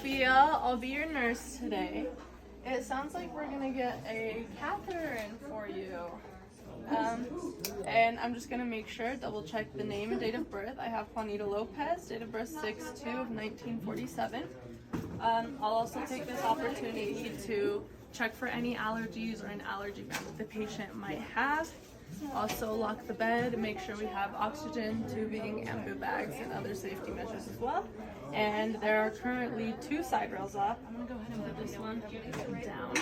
Sophia. I'll be your nurse today. It sounds like we're gonna get a catheter in for you. And I'm just gonna make sure, double check the name and date of birth. I have Juanita Lopez, date of birth 6/2 of 1947. I'll also take this opportunity to check for any allergies or an allergy band that the patient might have. Also lock the bed, make sure we have oxygen, tubing, and boo bags and other safety measures as well. And there are currently 2 side rails up. I'm gonna go ahead and move this one down.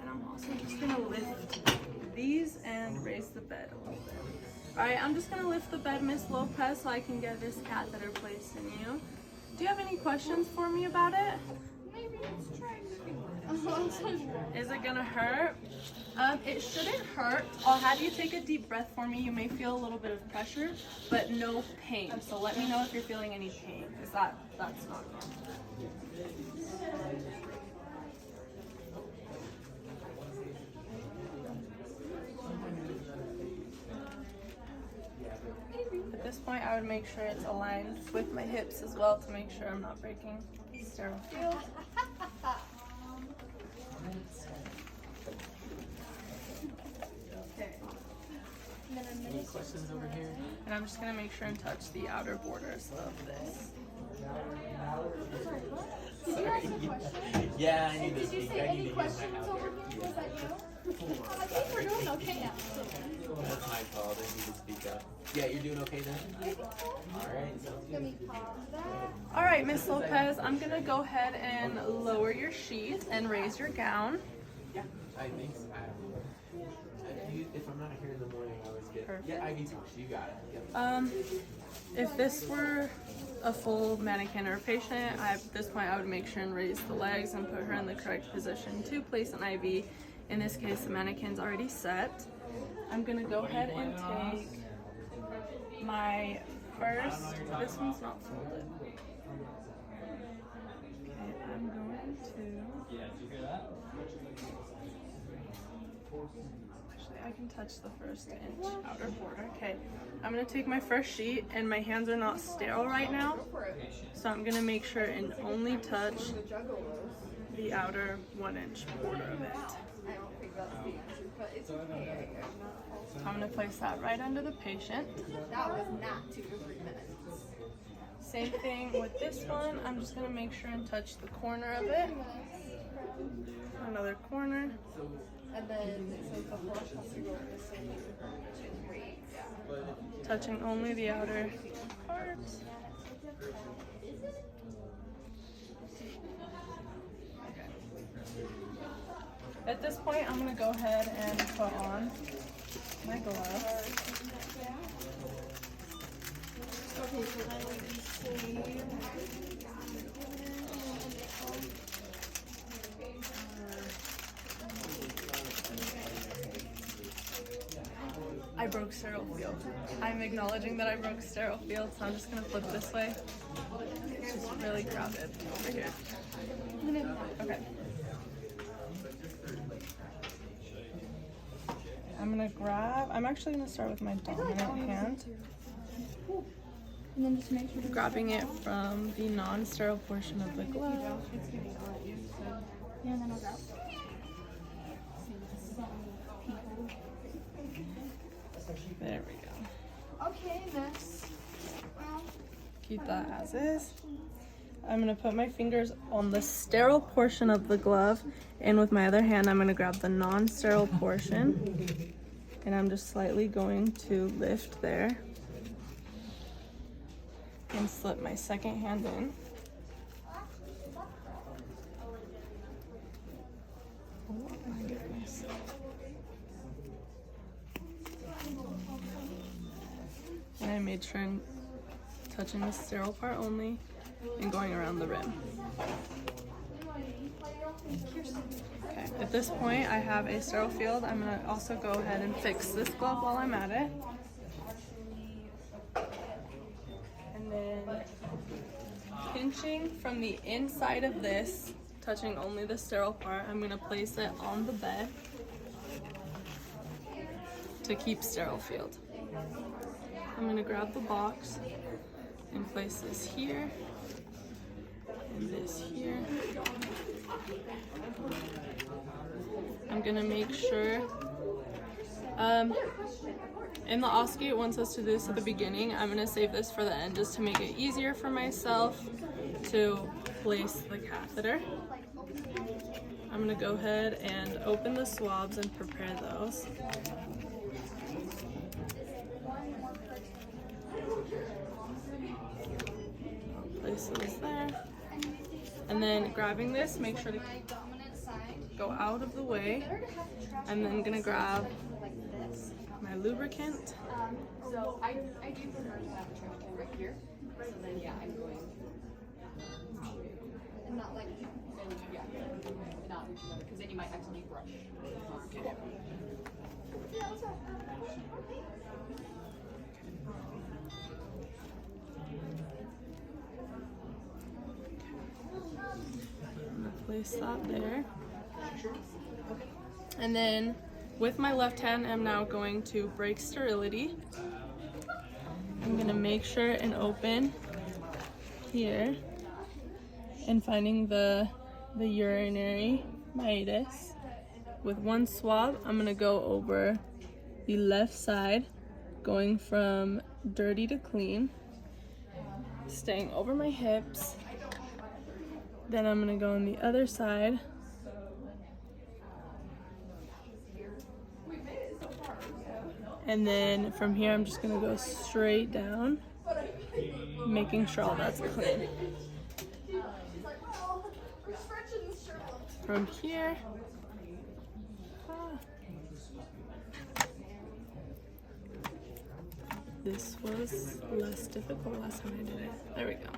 And I'm also just gonna lift these and raise the bed a little bit. All right, I'm just gonna lift the bed, Miss Lopez, so I can get this catheter placed in you. Do you have any questions for me about it? Maybe it's trying to be. Is it gonna hurt? It shouldn't hurt. I'll have you take a deep breath for me. You may feel a little bit of pressure, but no pain. So let me know if you're feeling any pain, because that's not normal. At this point, I would make sure it's aligned with my hips as well to make sure I'm not breaking the sterile field. Okay. Any questions over here? And I'm just gonna make sure and touch the outer borders of this. Sorry. Yeah, I need to Did you speak. say I need any to use questions my over outdoor. here? Was that you? I think we're doing okay now. That's my fault. I need to speak up. Yeah, you're doing okay then? Alright, sounds Let good. me pause that. All right, Miss Lopez, I'm gonna go ahead and lower your sheath and raise your gown. Yeah, I think so. If I'm not here in the morning, I always get. Perfect. Yeah, I need to. You got it. Yep. If this were a full mannequin or a patient, at this point I would make sure and raise the legs and put her in the correct position to place an IV. In this case, the mannequin's already set. I'm gonna go ahead and take my first, this one's not folded. Okay, I'm going to, actually I can touch the first inch outer border. Okay, I'm gonna take my first sheet, and my hands are not sterile right now, so I'm gonna make sure and only touch the outer 1-inch border of it. I don't think that's the answer, but it's okay. I'm gonna place that right under the patient. That was not 2 to 3 minutes. Same thing with this one. I'm just gonna make sure and touch the corner of it. Another corner. And then it says the horse has to go over the same rate. Touching only the outer part. At this point, I'm gonna go ahead and put on my gloves. Okay, so then we can see. I broke sterile field. I'm acknowledging that I broke sterile field, so I'm just gonna flip this way. It's just really crowded over here. Okay. I'm actually gonna start with my dominant hand. And then just make sure to Grabbing it from the non-sterile portion of the glove. Yeah, and then I'll grab. There we go. Okay, next. Well, Keep that as is. I'm gonna put my fingers on the sterile portion of the glove, and with my other hand, I'm gonna grab the non-sterile portion, and I'm just slightly going to lift there and slip my second hand in. Oh my goodness. And I made sure I'm touching the sterile part only and going around the rim. Okay, at this point I have a sterile field. I'm gonna also go ahead and fix this glove while I'm at it. And then pinching from the inside of this, touching only the sterile part, I'm gonna place it on the bed to keep sterile field. I'm gonna grab the box and place this here and this here. I'm gonna make sure, in the OSCE it wants us to do this at the beginning. I'm gonna save this for the end just to make it easier for myself to place the catheter. I'm gonna go ahead and open the swabs and prepare those. Place those there. And then grabbing this, make sure to go out of the way. I'm then gonna grab my lubricant. So I do prefer to have a travel right here. So then yeah, I'm going and not like yeah, not because then you might accidentally brush. Okay. I'm gonna place that there. And then with my left hand, I'm now going to break sterility. I'm gonna make sure and open here and finding the urinary meatus. With one swab, I'm gonna go over the left side, going from dirty to clean, staying over my hips. Then I'm gonna go on the other side. And then from here, I'm just gonna go straight down, making sure all that's clean. From here, this was less difficult last time I did it. There we go.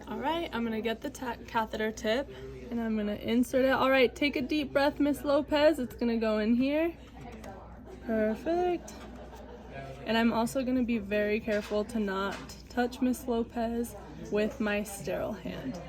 All right, I'm gonna get the catheter tip and I'm gonna insert it. All right, take a deep breath, Miss Lopez. It's gonna go in here. Perfect. And I'm also gonna be very careful to not touch Miss Lopez with my sterile hand.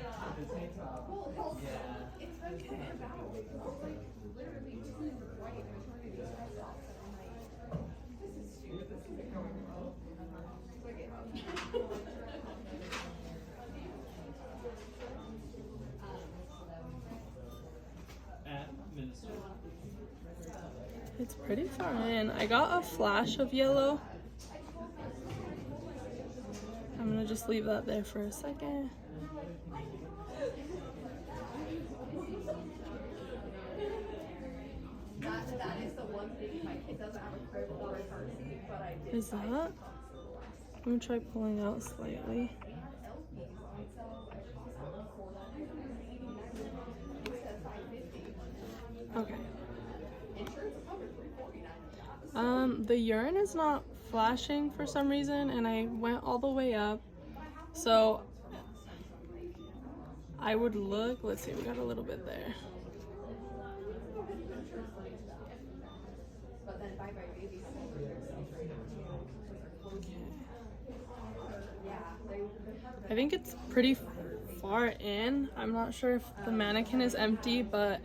It's pretty far in. I got a flash of yellow. I'm gonna just leave that there for a second. That is the one thing my kid doesn't have a crib or a car seat, but I did. Is that? I'm gonna try pulling out slightly. Okay. The urine is not flashing for some reason, and I went all the way up. So I would look, let's see, we got a little bit there. I think it's pretty far in. I'm not sure if the mannequin is empty, but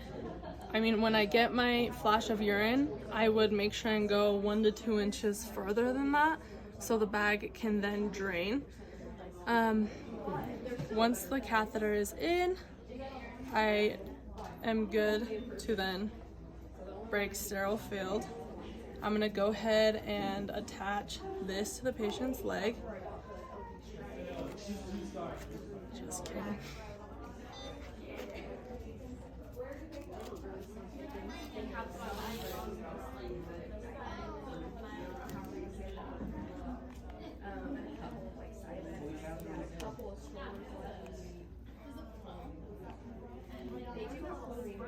I mean, when I get my flash of urine, I would make sure and go 1 to 2 inches further than that so the bag can then drain. Once the catheter is in, I am good to then break sterile field. I'm gonna go ahead and attach this to the patient's leg. Just kidding.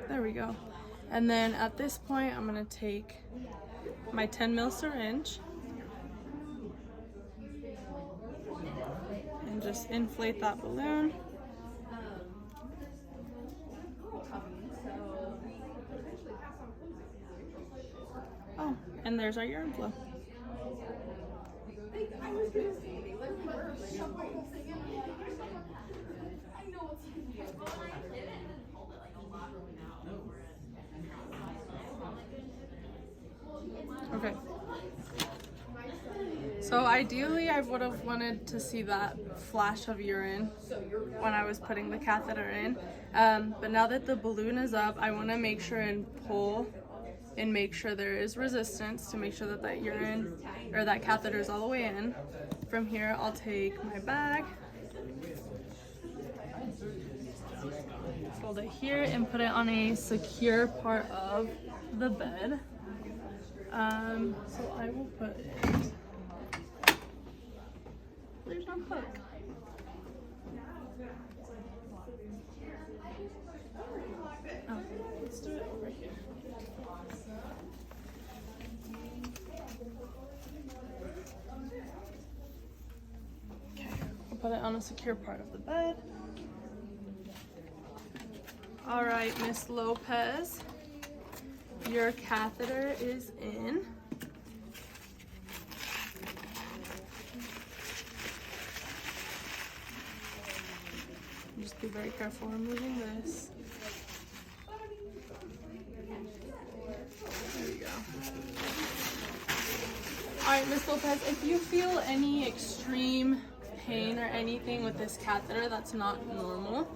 There we go. And then at this point, I'm gonna take my 10 ml syringe and just inflate that balloon. Oh, and there's our urine flow. Okay, So ideally, I would have wanted to see that flash of urine when I was putting the catheter in. But now that the balloon is up, I want to make sure and pull and make sure there is resistance to make sure that that urine or that catheter is all the way in. From here, I'll take my bag, fold it here, and put it on a secure part of the bed. So I will put it. There's no hook. Oh, let's do it over here. Okay, I'll put it on a secure part of the bed. All right, Miss Lopez, your catheter is in. Just be very careful removing this. There you go. All right, Miss Lopez, if you feel any extreme pain or anything with this catheter, that's not normal.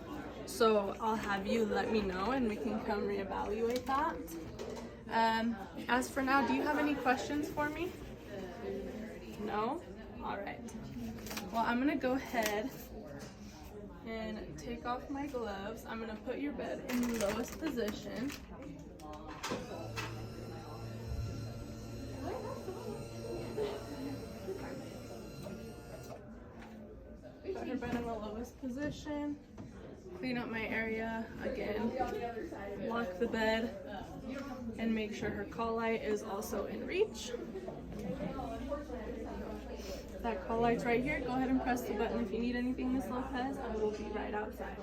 So I'll have you let me know and we can come reevaluate that. As for now, do you have any questions for me? No? All right. Well, I'm gonna go ahead and take off my gloves. I'm gonna put your bed in the lowest position. Put her bed in the lowest position. Clean up my area again. Lock the bed and make sure her call light is also in reach. That call light's right here. Go ahead and press the button if you need anything, Miss Lopez. I will be right outside.